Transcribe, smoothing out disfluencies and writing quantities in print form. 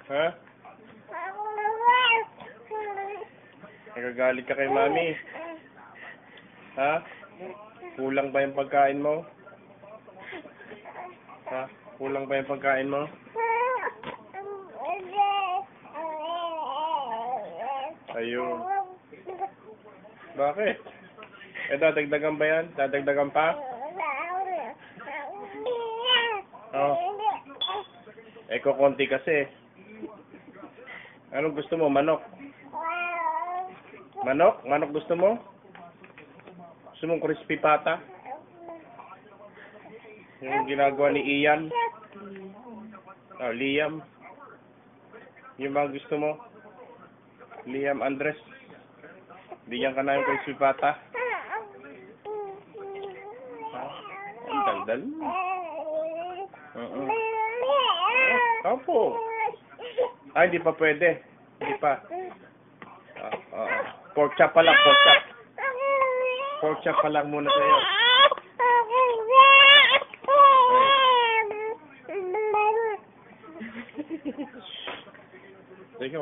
Ha? Nagagalit ka kay mami. Ha? Kulang ba yung pagkain mo? Ha? Kulang ba yung pagkain mo? Ayun. Bakit? Dadagdagan ba yan? Dadagdagan pa? Oh. Kukunti kasi. Anong gusto mo? Manok? Manok? Manok gusto mo? Gusto mong crispy pata? Yung ginagawa ni Ian? Oh, Liam? Yung mga gusto mo? Liam Andres? Bigyan ka na yung crispy pata? Ang daldal mo. Opo. Hindi pa pwede. Hindi pa. Pork chop pa lang, pork chop. Pork chop pa lang muna sa'yo. Teka,